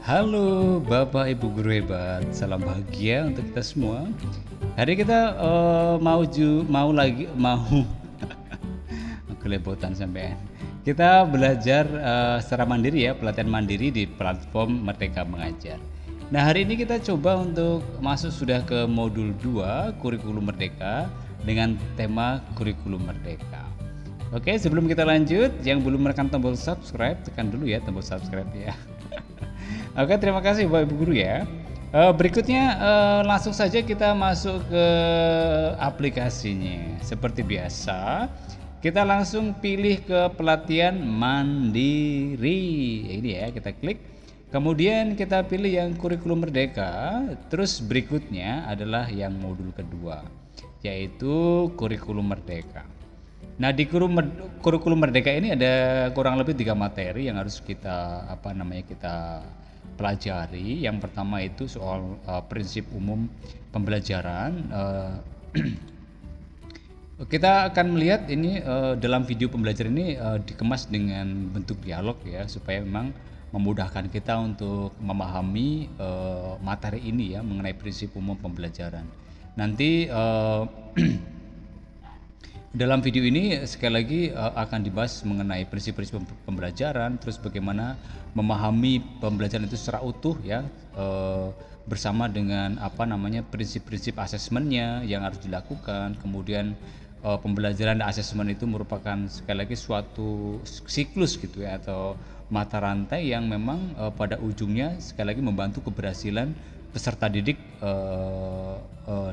Halo Bapak Ibu guru hebat, salam bahagia untuk kita semua. Hari kita mau kelepotan sampean. Kita belajar secara mandiri ya, pelatihan mandiri di platform Merdeka Mengajar. Nah, hari ini kita coba untuk masuk sudah ke modul 2 kurikulum Merdeka dengan tema kurikulum Merdeka. Oke, sebelum kita lanjut, yang belum menekan tombol subscribe, tekan dulu ya tombol subscribe ya. Oke, terima kasih Bapak Ibu Guru ya. Berikutnya langsung saja kita masuk ke aplikasinya. Seperti biasa, kita langsung pilih ke pelatihan mandiri. Ini ya, kita klik. Kemudian kita pilih yang kurikulum Merdeka. Terus berikutnya adalah yang modul kedua, yaitu kurikulum Merdeka. Nah, di kurikulum Merdeka ini ada kurang lebih 3 materi yang harus kita kita pelajari. Yang pertama itu soal prinsip umum pembelajaran. Kita akan melihat ini dalam video pembelajaran ini dikemas dengan bentuk dialog ya, supaya memang memudahkan kita untuk memahami materi ini ya, mengenai prinsip umum pembelajaran. Nanti dalam video ini sekali lagi akan dibahas mengenai prinsip-prinsip pembelajaran, terus bagaimana memahami pembelajaran itu secara utuh ya, bersama dengan prinsip-prinsip asesmennya yang harus dilakukan. Kemudian pembelajaran dan asesmen itu merupakan sekali lagi suatu siklus gitu ya, atau mata rantai yang memang pada ujungnya sekali lagi membantu keberhasilan peserta didik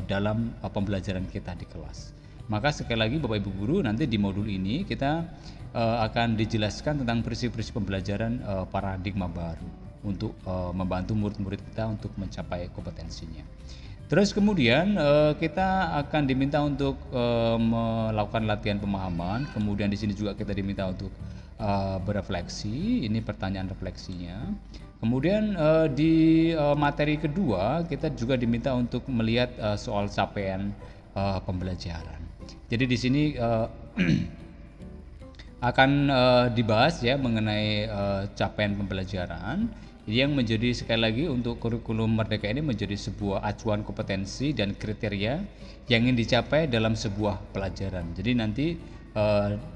dalam pembelajaran kita di kelas. Maka sekali lagi Bapak Ibu Guru, nanti di modul ini kita akan dijelaskan tentang prinsip-prinsip pembelajaran paradigma baru untuk membantu murid-murid kita untuk mencapai kompetensinya. Terus kemudian kita akan diminta untuk melakukan latihan pemahaman. Kemudian di sini juga kita diminta untuk berefleksi. Ini pertanyaan refleksinya. Kemudian di materi kedua kita juga diminta untuk melihat soal capaian pembelajaran. Jadi di sini akan dibahas ya mengenai capaian pembelajaran yang menjadi sekali lagi untuk kurikulum Merdeka ini menjadi sebuah acuan kompetensi dan kriteria yang ingin dicapai dalam sebuah pelajaran. Jadi nanti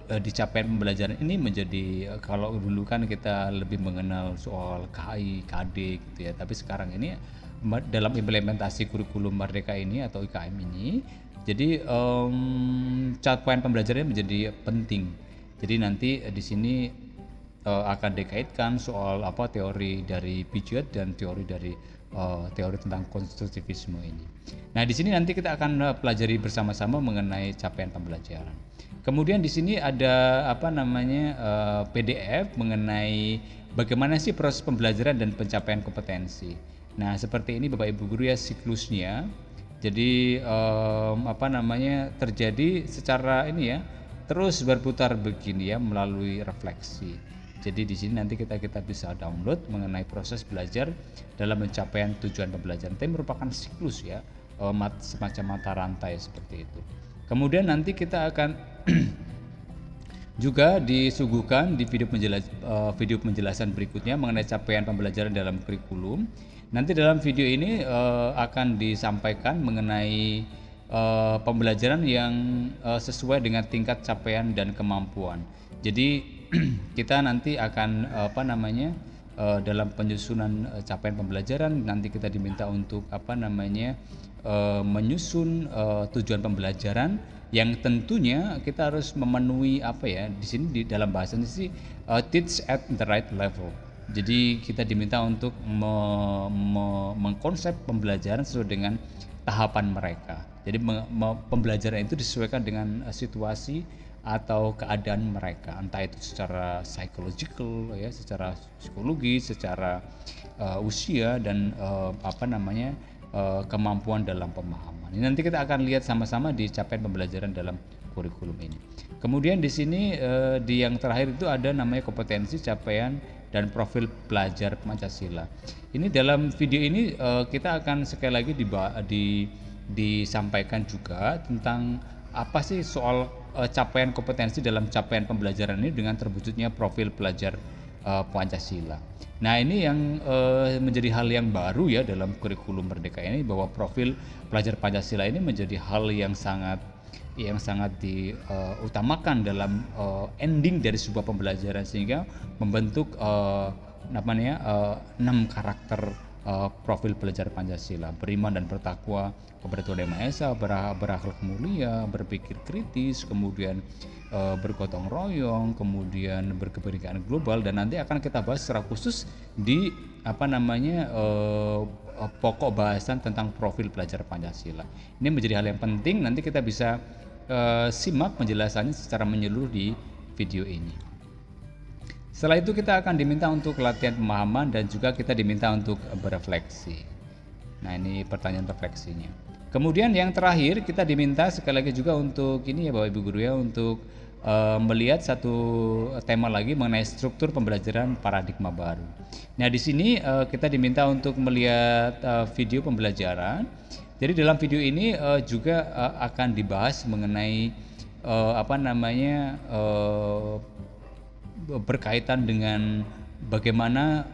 di capaian pembelajaran ini menjadi, kalau dulu kan kita lebih mengenal soal KI, KD gitu ya, tapi sekarang ini dalam implementasi kurikulum Merdeka ini atau IKM ini, jadi capaian pembelajarannya menjadi penting. Jadi nanti di sini akan dikaitkan soal teori dari Piaget dan teori dari teori tentang konstruktivisme ini. Nah, di sini nanti kita akan pelajari bersama-sama mengenai capaian pembelajaran. Kemudian di sini ada PDF mengenai bagaimana sih proses pembelajaran dan pencapaian kompetensi. Nah, seperti ini Bapak Ibu Guru ya siklusnya. Jadi terjadi secara ini ya, terus berputar begini ya, melalui refleksi. Jadi di sini nanti kita bisa download mengenai proses belajar dalam pencapaian tujuan pembelajaran. Itu merupakan siklus ya, semacam mata rantai seperti itu. Kemudian nanti kita akan juga disuguhkan di video penjelasan berikutnya mengenai capaian pembelajaran dalam kurikulum. Nanti dalam video ini akan disampaikan mengenai pembelajaran yang sesuai dengan tingkat capaian dan kemampuan. Jadi kita nanti akan dalam penyusunan capaian pembelajaran nanti kita diminta untuk menyusun tujuan pembelajaran yang tentunya kita harus memenuhi di sini di dalam bahasanya sih teach at the right level. Jadi kita diminta untuk mengkonsep pembelajaran sesuai dengan tahapan mereka. Jadi pembelajaran itu disesuaikan dengan situasi atau keadaan mereka, entah itu secara psychological ya, secara psikologi, secara usia dan kemampuan dalam pemahaman. Ini nanti kita akan lihat sama-sama di capaian pembelajaran dalam kurikulum ini. Kemudian di sini di yang terakhir itu ada namanya kompetensi, capaian dan profil pelajar Pancasila. Ini dalam video ini kita akan sekali lagi disampaikan juga tentang apa sih soal capaian kompetensi dalam capaian pembelajaran ini dengan terwujudnya profil pelajar Pancasila. Nah, ini yang menjadi hal yang baru ya dalam kurikulum Merdeka ini, bahwa profil pelajar Pancasila ini menjadi hal yang sangat diutamakan dalam ending dari sebuah pembelajaran, sehingga membentuk 6 karakter profil pelajar Pancasila: beriman dan bertakwa kepada Tuhan Yang Maha Esa, berakhlak mulia, berpikir kritis, kemudian bergotong royong, kemudian berkebinekaan global, dan nanti akan kita bahas secara khusus di pokok bahasan tentang profil pelajar Pancasila. Ini menjadi hal yang penting, nanti kita bisa simak penjelasannya secara menyeluruh di video ini. Setelah itu kita akan diminta untuk latihan pemahaman dan juga kita diminta untuk berefleksi. Nah, ini pertanyaan refleksinya. Kemudian yang terakhir kita diminta sekali lagi juga untuk ini ya Bapak Ibu Guru ya, untuk melihat satu tema lagi mengenai struktur pembelajaran paradigma baru. Nah, di sini kita diminta untuk melihat video pembelajaran. Jadi dalam video ini juga akan dibahas mengenai berkaitan dengan bagaimana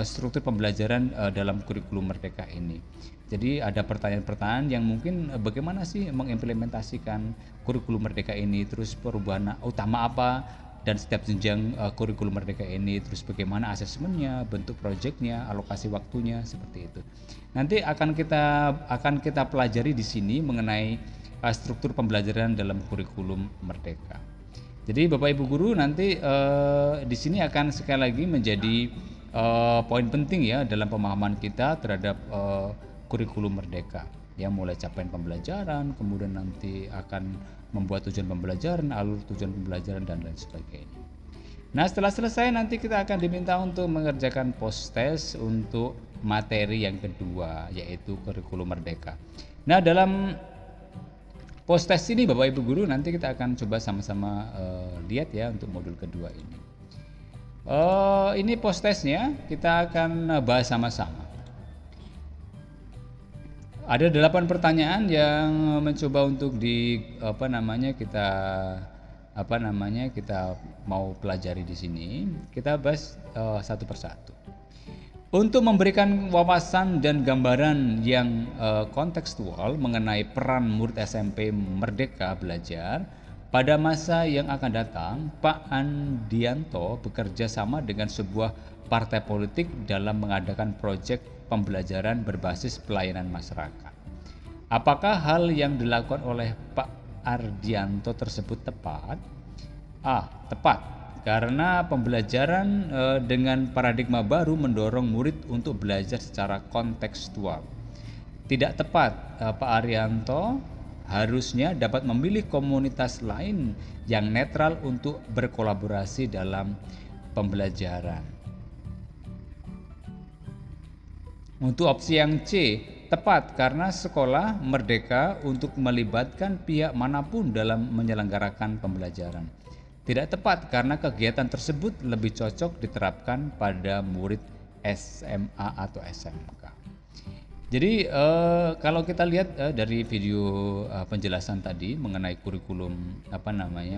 struktur pembelajaran dalam kurikulum Merdeka ini. Jadi ada pertanyaan-pertanyaan yang mungkin bagaimana sih mengimplementasikan kurikulum Merdeka ini, terus perubahan utama apa dan setiap jenjang kurikulum Merdeka ini, terus bagaimana asesmennya, bentuk proyeknya, alokasi waktunya, seperti itu. Nanti akan kita pelajari di sini mengenai struktur pembelajaran dalam kurikulum Merdeka. Jadi Bapak Ibu Guru nanti di sini akan sekali lagi menjadi poin penting ya dalam pemahaman kita terhadap kurikulum Merdeka. Ya, mulai capaian pembelajaran, kemudian nanti akan membuat tujuan pembelajaran, alur tujuan pembelajaran dan lain sebagainya. Nah, setelah selesai nanti kita akan diminta untuk mengerjakan post test untuk materi yang kedua, yaitu kurikulum Merdeka. Nah, dalam post test ini Bapak Ibu Guru nanti kita akan coba sama-sama lihat ya untuk modul kedua ini. Ini post testnya kita akan bahas sama-sama. Ada 8 pertanyaan yang mencoba untuk kita mau pelajari di sini. Kita bahas satu persatu. Untuk memberikan wawasan dan gambaran yang kontekstual mengenai peran murid SMP Merdeka belajar pada masa yang akan datang, Pak Andianto bekerja sama dengan sebuah partai politik dalam mengadakan proyek pembelajaran berbasis pelayanan masyarakat. Apakah hal yang dilakukan oleh Pak Ardianto tersebut tepat? A. Tepat, karena pembelajaran dengan paradigma baru mendorong murid untuk belajar secara kontekstual. Tidak tepat, Pak Ardianto harusnya dapat memilih komunitas lain yang netral untuk berkolaborasi dalam pembelajaran. Untuk opsi yang C, tepat karena sekolah merdeka untuk melibatkan pihak manapun dalam menyelenggarakan pembelajaran. Tidak tepat karena kegiatan tersebut lebih cocok diterapkan pada murid SMA atau SMK. Jadi kalau kita lihat dari video penjelasan tadi mengenai kurikulum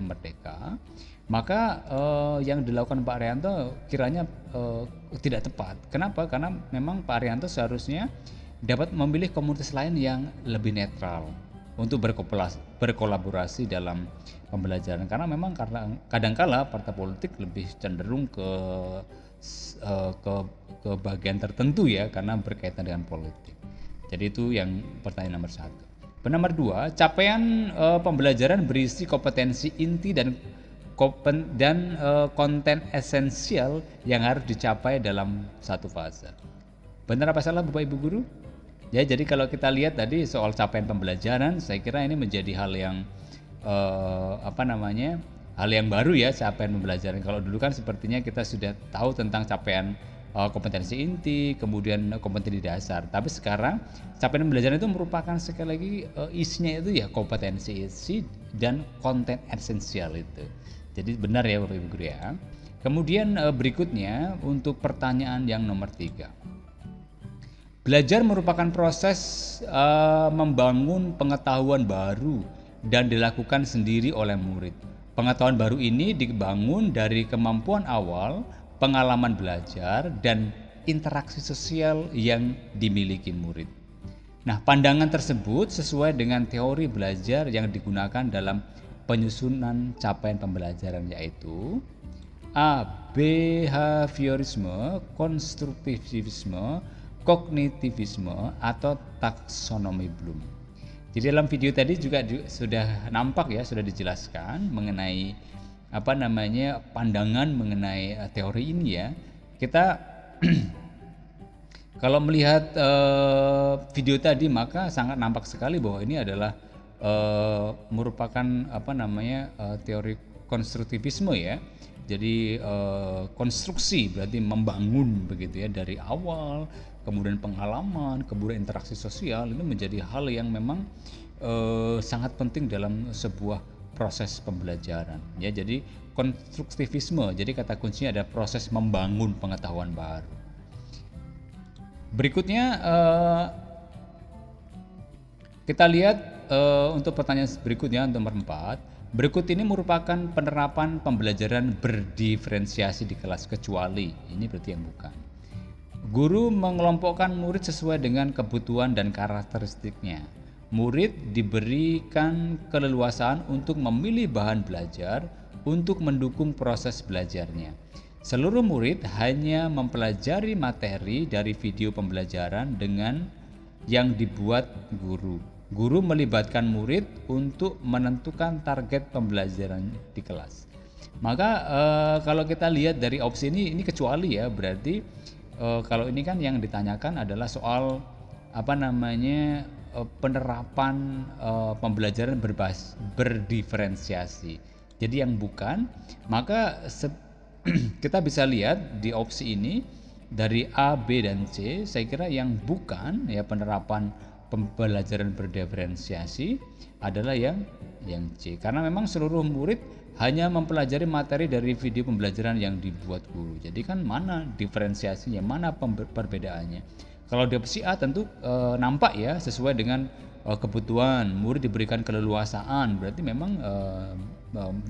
Merdeka, maka yang dilakukan Pak Arianto kiranya tidak tepat. Kenapa? Karena memang Pak Arianto seharusnya dapat memilih komunitas lain yang lebih netral untuk berkolaborasi dalam pembelajaran. Karena memang kadangkala partai politik lebih cenderung ke bagian tertentu ya, karena berkaitan dengan politik. Jadi itu yang pertanyaan nomor 1. Nomor 2, capaian pembelajaran berisi kompetensi inti dan konten esensial yang harus dicapai dalam satu fase. Benar apa salah Bapak Ibu Guru? Ya, jadi kalau kita lihat tadi soal capaian pembelajaran, saya kira ini menjadi hal yang hal yang baru ya, capaian pembelajaran. Kalau dulu kan sepertinya kita sudah tahu tentang capaian kompetensi inti, kemudian kompetensi dasar. Tapi sekarang capaian pembelajaran itu merupakan sekali lagi isinya itu ya kompetensi isi dan konten esensial itu. Jadi benar ya Bapak Ibu Guru ya. Kemudian berikutnya untuk pertanyaan yang nomor 3. Belajar merupakan proses membangun pengetahuan baru dan dilakukan sendiri oleh murid. Pengetahuan baru ini dibangun dari kemampuan awal, pengalaman belajar, dan interaksi sosial yang dimiliki murid. Nah, pandangan tersebut sesuai dengan teori belajar yang digunakan dalam penyusunan capaian pembelajaran, yaitu A. Behaviorisme, konstruktivisme, kognitivisme, atau taksonomi Bloom. Jadi dalam video tadi juga sudah nampak ya, sudah dijelaskan mengenai pandangan mengenai teori ini ya. Kita kalau melihat video tadi maka sangat nampak sekali bahwa ini adalah merupakan teori konstruktivisme ya. Jadi konstruksi berarti membangun begitu ya, dari awal, kemudian pengalaman, kemudian interaksi sosial, ini menjadi hal yang memang sangat penting dalam sebuah proses pembelajaran ya. Jadi konstruktivisme, jadi kata kuncinya ada proses membangun pengetahuan baru. Berikutnya kita lihat untuk pertanyaan berikutnya, nomor 4. Berikut ini merupakan penerapan pembelajaran berdiferensiasi di kelas, kecuali ini berarti yang bukan. Guru mengelompokkan murid sesuai dengan kebutuhan dan karakteristiknya. Murid diberikan keleluasaan untuk memilih bahan belajar untuk mendukung proses belajarnya. Seluruh murid hanya mempelajari materi dari video pembelajaran dengan yang dibuat guru. Guru melibatkan murid untuk menentukan target pembelajaran di kelas. Maka kalau kita lihat dari opsi ini kecuali ya, berarti kalau ini kan yang ditanyakan adalah soal penerapan pembelajaran berdiferensiasi. Jadi yang bukan, maka kita bisa lihat di opsi ini dari A, B, dan C. Saya kira yang bukan ya penerapan pembelajaran berdiferensiasi adalah yang C, karena memang seluruh murid hanya mempelajari materi dari video pembelajaran yang dibuat guru. Jadi kan mana diferensiasinya, mana perbedaannya? Kalau di opsi A tentu nampak ya, sesuai dengan kebutuhan, murid diberikan keleluasaan, berarti memang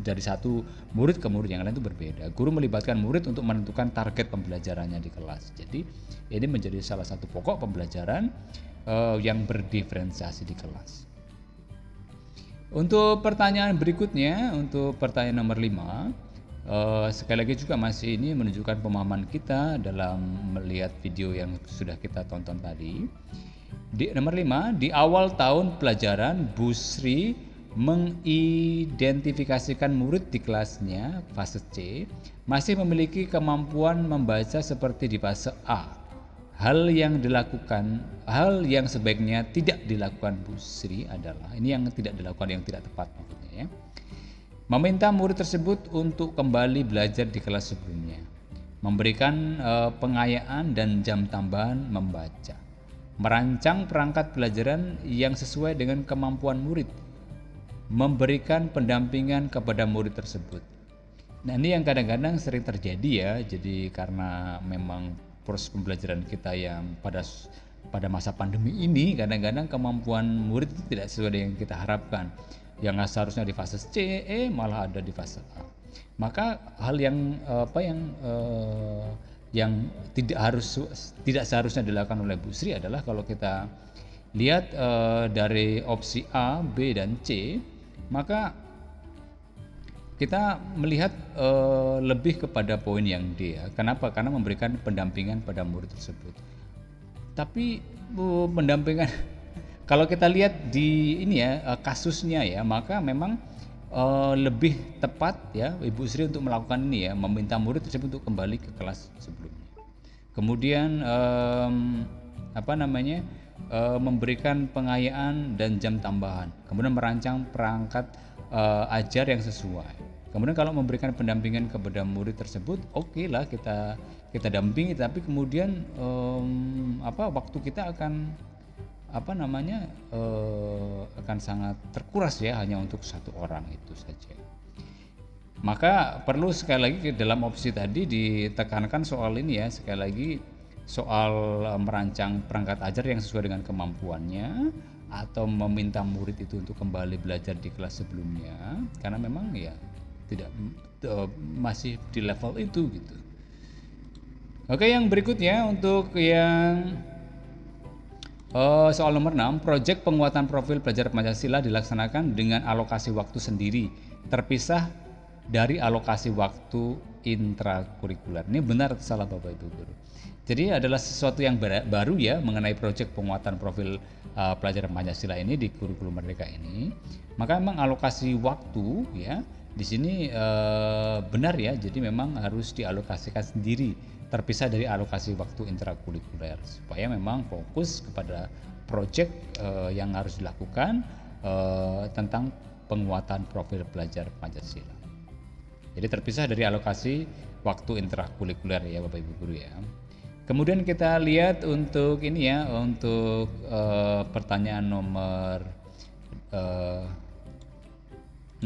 dari satu murid ke murid yang lain itu berbeda. Guru melibatkan murid untuk menentukan target pembelajarannya di kelas. Jadi ini menjadi salah satu pokok pembelajaran yang berdiferensiasi di kelas. Untuk pertanyaan berikutnya, untuk pertanyaan nomor 5, sekali lagi juga masih ini menunjukkan pemahaman kita dalam melihat video yang sudah kita tonton tadi. Di nomor 5, di awal tahun pelajaran, Bu Sri mengidentifikasikan murid di kelasnya fase C masih memiliki kemampuan membaca seperti di fase A. Hal yang sebaiknya tidak dilakukan Bu Sri adalah, ini yang tidak dilakukan, yang tidak tepat maksudnya ya. Meminta murid tersebut untuk kembali belajar di kelas sebelumnya. Memberikan pengayaan dan jam tambahan membaca. Merancang perangkat pelajaran yang sesuai dengan kemampuan murid. Memberikan pendampingan kepada murid tersebut. Nah, ini yang kadang-kadang sering terjadi ya. Jadi karena memang proses pembelajaran kita yang pada masa pandemi ini, kadang-kadang kemampuan murid itu tidak sesuai dengan yang kita harapkan. Yang seharusnya di fase C, malah ada di fase A. Maka hal yang tidak seharusnya dilakukan oleh Bu Sri adalah, kalau kita lihat dari opsi A, B, dan C, maka kita melihat lebih kepada poin yang D ya. Kenapa? Karena memberikan pendampingan pada murid tersebut. Tapi pendampingan kalau kita lihat di ini ya kasusnya ya, maka memang lebih tepat ya Ibu Sri untuk melakukan ini ya, meminta murid tersebut untuk kembali ke kelas sebelumnya. Kemudian memberikan pengayaan dan jam tambahan. Kemudian merancang perangkat ajar yang sesuai. Kemudian kalau memberikan pendampingan kepada murid tersebut, oke lah kita dampingi, tapi kemudian waktu kita akan akan sangat terkuras ya, hanya untuk satu orang itu saja. Maka perlu sekali lagi dalam opsi tadi ditekankan soal ini ya, sekali lagi soal merancang perangkat ajar yang sesuai dengan kemampuannya, atau meminta murid itu untuk kembali belajar di kelas sebelumnya, karena memang ya tidak masih di level itu gitu. Oke, yang berikutnya untuk yang soal nomor 6, proyek penguatan profil pelajar Pancasila dilaksanakan dengan alokasi waktu sendiri, terpisah dari alokasi waktu intrakurikuler. Ini benar atau salah Bapak Ibu Guru? Jadi adalah sesuatu yang baru ya mengenai proyek penguatan profil pelajar Pancasila ini di kurikulum Merdeka ini. Maka memang alokasi waktu ya di sini benar ya. Jadi memang harus dialokasikan sendiri, terpisah dari alokasi waktu intrakurikuler supaya memang fokus kepada proyek yang harus dilakukan tentang penguatan profil pelajar Pancasila. Jadi terpisah dari alokasi waktu intrakurikuler ya Bapak Ibu Guru ya. Kemudian kita lihat untuk ini ya, untuk pertanyaan nomor 6.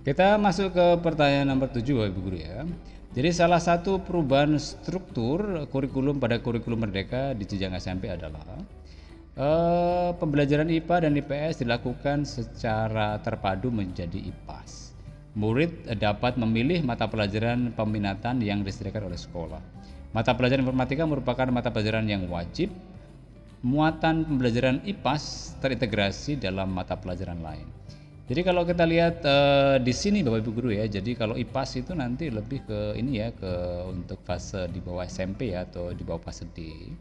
Kita masuk ke pertanyaan nomor 7 Bapak Ibu Guru ya. Jadi salah satu perubahan struktur kurikulum pada kurikulum Merdeka di jenjang SMP adalah pembelajaran IPA dan IPS dilakukan secara terpadu menjadi IPAS. Murid dapat memilih mata pelajaran peminatan yang disediakan oleh sekolah. Mata pelajaran informatika merupakan mata pelajaran yang wajib. Muatan pembelajaran IPAS terintegrasi dalam mata pelajaran lain. Jadi kalau kita lihat di sini Bapak Ibu Guru ya, jadi kalau IPAS itu nanti lebih ke ini ya, ke untuk fase di bawah SMP ya, atau di bawah fase D.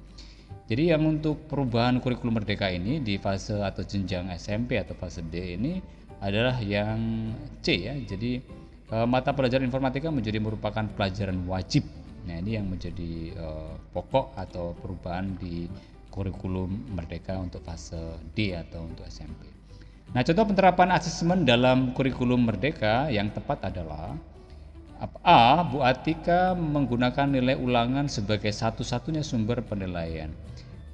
Jadi yang untuk perubahan kurikulum Merdeka ini di fase atau jenjang SMP atau fase D ini adalah yang C ya. Jadi mata pelajaran informatika menjadi merupakan pelajaran wajib. Nah ini yang menjadi pokok atau perubahan di kurikulum Merdeka untuk fase D atau untuk SMP. Nah, contoh penerapan asesmen dalam kurikulum Merdeka yang tepat adalah A. Bu Atika menggunakan nilai ulangan sebagai satu-satunya sumber penilaian.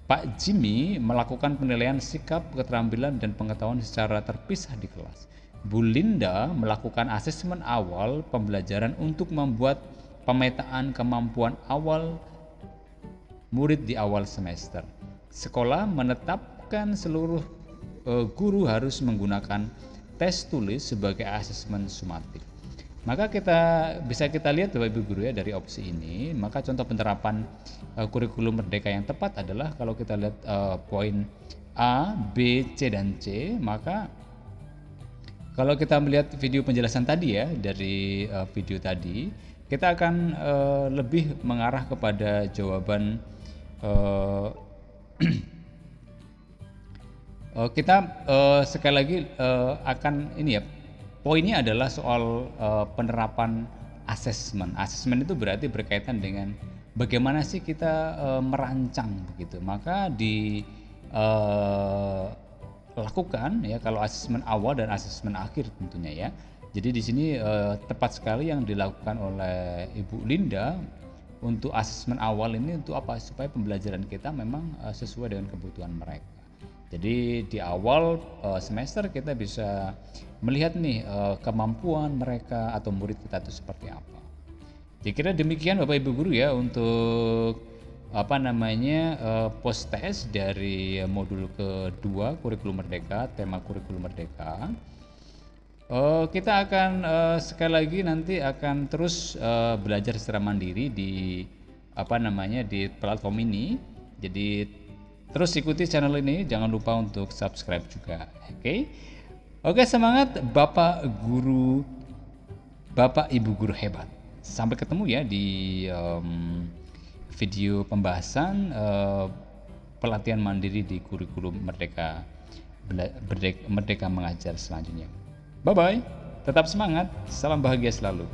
Pak Jimmy melakukan penilaian sikap, keterampilan, dan pengetahuan secara terpisah di kelas. Bu Linda melakukan asesmen awal pembelajaran untuk membuat pemetaan kemampuan awal murid di awal semester. Sekolah menetapkan seluruh guru harus menggunakan tes tulis sebagai asesmen sumatif. Maka bisa kita lihat Bapak Ibu Guru ya dari opsi ini, maka contoh penerapan kurikulum Merdeka yang tepat adalah kalau kita lihat poin A, B, C, dan C, maka kalau kita melihat video penjelasan tadi ya dari video tadi, kita akan lebih mengarah kepada jawaban kita sekali lagi akan ini ya, poinnya adalah soal penerapan asesmen. Asesmen itu berarti berkaitan dengan bagaimana sih kita merancang begitu. Maka lakukan ya kalau asesmen awal dan asesmen akhir tentunya ya. Jadi di sini tepat sekali yang dilakukan oleh Ibu Linda untuk asesmen awal ini untuk apa? Supaya pembelajaran kita memang sesuai dengan kebutuhan mereka. Jadi di awal semester kita bisa melihat nih kemampuan mereka atau murid kita itu seperti apa. Kira-kira demikian Bapak Ibu Guru ya untuk post test dari modul kedua kurikulum Merdeka, tema kurikulum Merdeka. Kita akan sekali lagi nanti akan terus belajar secara mandiri di di platform ini. Jadi terus ikuti channel ini, jangan lupa untuk subscribe juga. Oke, semangat Bapak Guru, Bapak Ibu Guru hebat. Sampai ketemu ya di video pembahasan pelatihan mandiri di kurikulum Merdeka Merdeka Mengajar selanjutnya. Bye bye, tetap semangat, salam bahagia selalu.